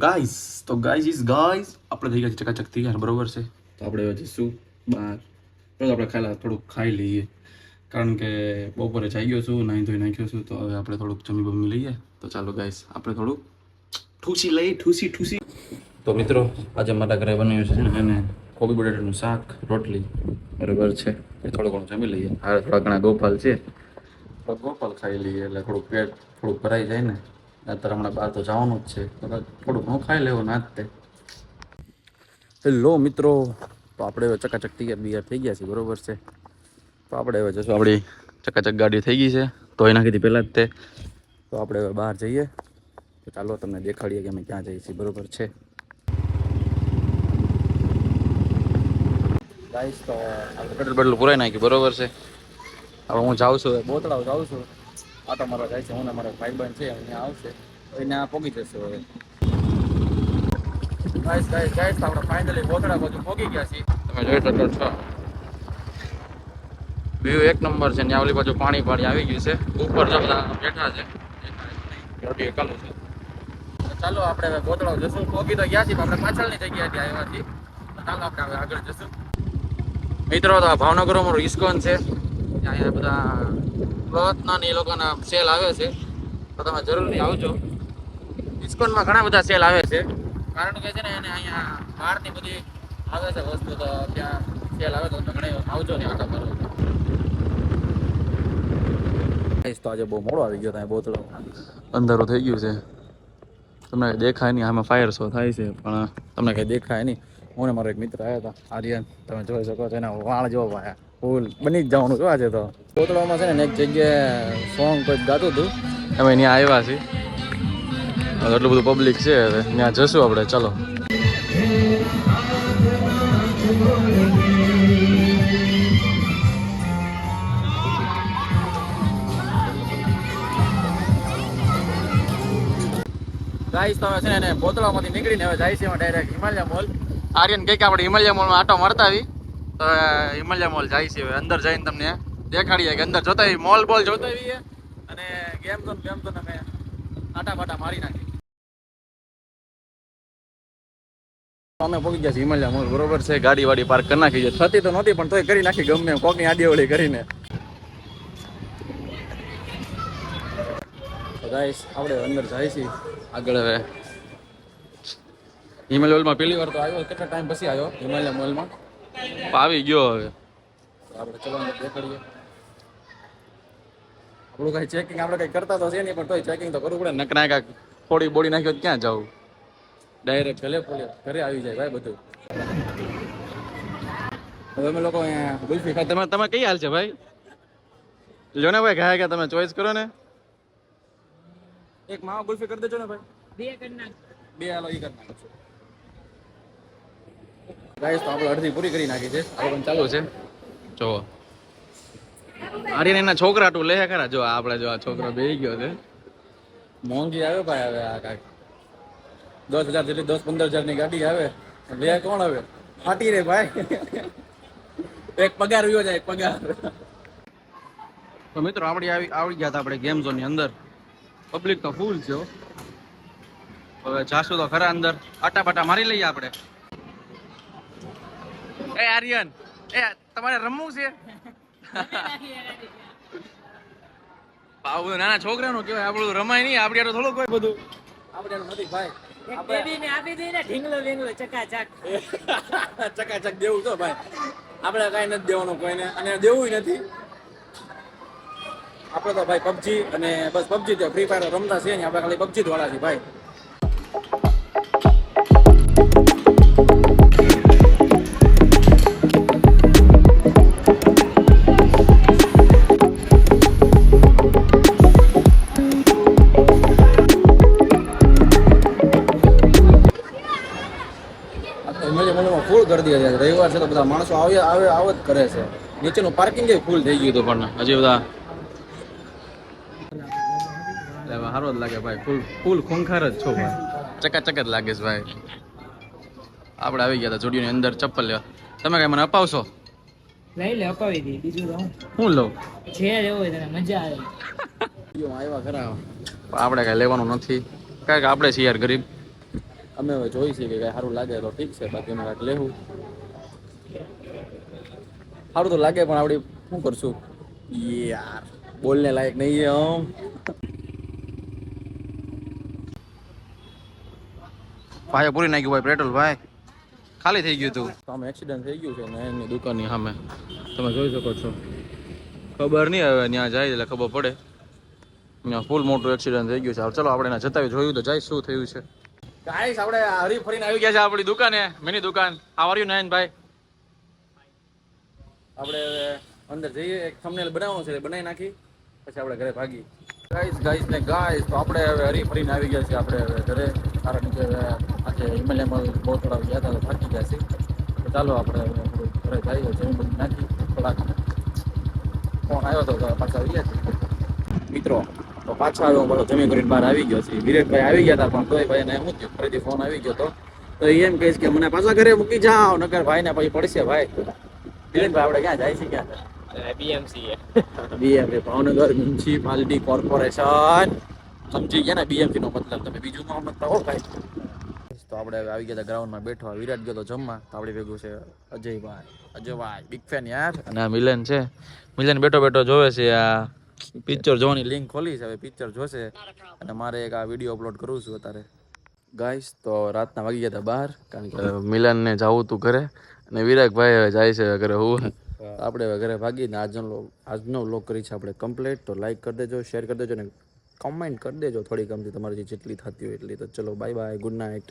Guys આપણે થઈ ગયા છે ચકાચક તૈયાર બરોબર છે. તો આપણે હવે જઈશું બહાર. તો આપણે થોડુંક ખાઈ લઈએ, કારણ કે બપોરે જઈ ગયો છું, નાહી ધોઈ નાખ્યો છું. તો હવે આપણે થોડુંક જમી બમી લઈએ. તો ચાલો ગાઈઝ આપણે થોડુંક ઠૂસી. તો મિત્રો આજે મારા ઘરે બન્યું છે અને કોબી બટાટાનું શાક, રોટલી બરોબર છે. એ થોડું ઘણું જમી લઈએ. હવે થોડા ઘણા ગોપાલ છે, ગોપાલ ખાઈ લઈએ એટલે થોડુંક પેટ થોડુંક ભરાઈ જાય ને. અત્યારે હમણાં બહાર તો જવાનું જ છે, થોડુંક ઘણું ખાઈ લેવું ના જ તે. હેલો મિત્રો, તો આપણે હવે ચકાચક તૈયાર થઈ ગયા છે બરોબર છે. તો આપણે હવે જશું, આપણી ચકાચક ગાડી થઈ ગઈ છે તો એના કીધી પહેલાં જ તે. તો આપણે હવે બહાર જઈએ. તો ચાલો તમને દેખાડીએ કે અમે ક્યાં જઈએ છીએ બરોબર છે. ગાઈસ તો આપણે પેટ્રોલ બેટ્રોલ પુરાઈ નાખ્યું બરોબર છે. હવે હું જાઉં છું, બોતળાવ જાઉં છું. આટો મારવા જાય છે, હું ને મારો ભાઈબંધ છે અહીંયા આવશે તો એને આ પોગી જશે હવે. ગાઈસ આપણે ફાઇનલી બોતળા બાજુ પોગી ગયા છીએ. તમે જોઈ શકો છો વ્યૂ એક નંબર છે. ત્યાં ઓલી બાજુ પાણી આવી ગયું છે. ઉપર જો બધા બેઠા છે, ગાડી ચાલુ છે. ચાલો આપણે હવે બોતળાવ જશું. પોગી તો ગયા છીએ, આપણે પાછળની જગ્યાએથી આવ્યા છીએ. ચાલો આપણે હવે આગળ જશું. મિત્રો તો ભાવનગર અમારું ઇસ્કોન છે, અહીંયા બધા ક્લોથના ને એ લોકોના સેલ આવે છે. તો તમે જરૂરથી આવજો. ઇસ્કોનમાં ઘણા બધા સેલ આવે છે, કારણ કે છે ને એને અહીંયા બહારની બધી આવે છે વસ્તુ, તો ત્યાં સેલ આવે તો તમે આવજો ને આટા કરો. તો આજે બહુ મોડો આવી ગયો ત્યાં બોતળો, અંધારું થઈ ગયું છે. તમને દેખાય નહીં, આમાં ફાયર શો થાય છે પણ તમને કંઈ દેખાય નહીં. હું ને મારો એક મિત્ર આવ્યા હતા, આર્યન. તમે જોઈ શકો છો એના વાળ જોવા ભાયા ફૂલ બની જ જવાનું જોવા છે. તો બોતળામાં છે ને એક જગ્યાએ સોંગ કોઈ ગાતું હતું, અમે ત્યાં આવ્યા છીએ. એટલું બધું પબ્લિક છે, ત્યાં જશું આપણે. ચલો ગાઈસ તમે છે ને બોતળામાંથી નીકળીને હવે જાય છે ડાયરેક્ટ હિમાલય મોલ. આર્યન કહે કે આપણે હિમાલય મોલમાં આટો મારતા આવી. તો હિમાલય મોલ જાય છે. હવે અંદર જઈને તમને દેખાડીએ કે અંદર જોતા આવી મોલ જોતા આવીએ અને ગેમ તો અમે આટા બાટા મારી નાખી. અમે પહોંચી ગયા છે હિમાલય મોલ બરોબર છે. ગાડી વાડી પાર્ક કરી નાખી છે, થતી તો નહોતી પણ તોય કરી નાખી ગમે એમ, કોકની આડીઓળી કરીને. ગાઈસ આપણે અંદર જાય છીએ આગળ. હવે હિમાલય મોલમાં પહેલી વાર તો આવ્યો, કેટલા ટાઈમ પછી આવ્યો હિમાલય મોલમાં, આવી ગયો. હવે આપણે ચલો દેખાડીએ. આપણું કઈ ચેકિંગ આપણે કઈ કરતા તો છે નહીં, પણ તોય ચેકિંગ તો કરવું પડે. નકરા કાંઈક થોડી બોડી નાખ્યો ક્યાં જવું, ડાયરેક્ટ ઘરે આવી જાય ભાઈ બધું. હવે અમે લોકો અહીંયા ગુલ્ફી ખાઈ. તમે કઈ હાલ છે ભાઈ? જો ને ભાઈ ખાયા કે તમે ચોઈસ કરો ને. એક માવા ગુલ્ફી કરી દેજો ને ભાઈ. બે હાલો ઈ કરી નાખો. ગાઈસ તો આપણે અડધી પૂરી કરી નાખી છે, હવે પણ ચાલુ છે. જો આર્યન એના છોકરા ટુ લે ખરા. જો આપણે જો આ છોકરો બેહી ગયો છે. મોંઘી આવે ભાઈ. હવે આ કાંઈક 10,000 જેટલી 10-15 હજારની ગાડી આવે, લે કોણ હવે? ફાટી રે ભાઈ. એક પગાર વિયો જાય, એક પગાર. તો મિત્રો આવી ગયા હતા આપણે ગેમ ઝોન ની અંદર. પબ્લિક તો ફૂલ છે. હવે જાશું તો ખરા અંદર, આટા બાટા મારી લઈએ આપણે. એ આર્યન, તમારે રમવું છે? આવું નાના છોકરાનું કહેવાય, આપણું રમાય નહીં. આપણે થોડું કોઈ બધું આપણે નથી ભાઈ. ચકાચક દેવું તો ભાઈ, આપણે કઈ નથી દેવાનું કોઈને, અને દેવું નથી. આપણે તો ભાઈ પબજી અને બસ પબજી તો ફ્રી ફાયર રમતા છે ને, આપણે ખાલી પબજી જ વાળા છે ભાઈ. ફૂલ ગરદી હતી, રવિવાર છે તો બધા માણસો આવ જ કરે છે. નીચેનું પાર્કિંગ ફૂલ થઈ ગયું હતું, પણ હજી બધા સારો જ લાગે ભાઈ. ફૂલ ખૂંખાર જ છો ભાઈ, ચકાચક જ લાગે છે ભાઈ. આપણે આવી ગયા હતા જોડીઓની અંદર ચપ્પલ લેવા. તમે કઈ મને અપાવશો? લઈ લે, અપાવી દે. બીજું તો હું લઉં જે લેવો હોય તને મજા આવે. આવ્યા ખરા, આપણે કઈ લેવાનું નથી, કારણ કે આપણે છીએ યાર ગરીબ. અમે હવે જોઈ છીએ કે કાંઈ સારું લાગે તો ઠીક છે, બાકી અમે કાંઈક લેવું. સારું તો લાગે પણ આપણી શું કરશું યાર, બોલને લાયક નહીં આમ. ભાઈ પૂરી નાખ્યું ભાઈ પેટ્રોલ ભાઈ, ખાલી થઈ ગયું હતું. સામે એક્સિડન્ટ થઈ ગયું છે ને એની દુકાનની સામે તમે જોઈ શકો છો. ખબર નહીં હવે ત્યાં જાય એટલે ખબર પડે. ત્યાં ફૂલ મોટું એક્સિડન્ટ થઈ ગયું છે. ચલો આપણે એના જતાવી જોયું તો જાય શું થયું છે. ગાઈસ આપણે હરી ફરીને આવી ગયા છે આપણી દુકાને, મિની દુકાન. How are you Nayanbhai? આપણે અંદર જઈએ, એક થંબનેલ બનાવવાનું છે, બનાવી નાખી પછી આપણે ઘરે ભાગી. ગાઈસ તો આપણે હવે હરી ફરીને આવી ગયા છીએ આપણે હવે ઘરે, કારણ કે આજે હિમાલયમાં બહુ થોડા ગયા હતા તો થાકી ગયા છે. તો ચાલો આપણે ઘરે જઈએ, જમી બધી નાખી. થોડાક ફોન આવ્યો હતો તો પાછા આવી ગયા છે મિત્રો. તો પાછા આવ્યો બધો જમી કરીને બહાર આવી ગયો છે. વિરેકભાઈ આવી ગયા હતા પણ તોય ભાઈ એને શું થયું, ફરીથી ફોન આવી ગયો હતો તો એમ કહીશ કે મને પાછા ઘરે મૂકી જાઓ, નકર ભાઈને પછી પડશે ભાઈ. વિરેકભાઈ આપણે ક્યાં જાય છે? ક્યાં બીએમસી ભાવનગર મ્યુનિસિપાલિટી કોર્પોરેશન. સમજી ગયા ને બીએમસી નો મતલબ? તમે બીજું ન સમજતા હો ભાઈ. તો આપણે હવે આવી ગયા હતા ગ્રાઉન્ડમાં બેઠવા. વિરાટ ગયો તો જમવા, તો આપણે ભેગું છે અજયભાઈ બિગ ફેન યાર. અને આ મિલન છે. મિલન બેઠો બેઠો જોવે છે આ પિક્ચર જોવાની લિંક ખોલી છે, હવે પિક્ચર જોશે. અને મારે એક આ વિડીયો અપલોડ કરવું છું અત્યારે. ગાઈસ તો રાતના વાગી ગયા હતા 12, કારણ કે મિલનને જવું હતું ઘરે અને વિરાગભાઈ હવે જાય છે ઘરે. હું આપણે હવે ઘરે ભાગીને આજનો વ્લોગ કરી છે આપણે કમ્પ્લીટ. તો લાઈક કરી દેજો, શેર કરી દેજો અને કમેન્ટ કરી દેજો થોડી ગમતી તમારી જેટલી થતી હોય એટલી. તો ચલો બાય બાય, ગુડ નાઇટ.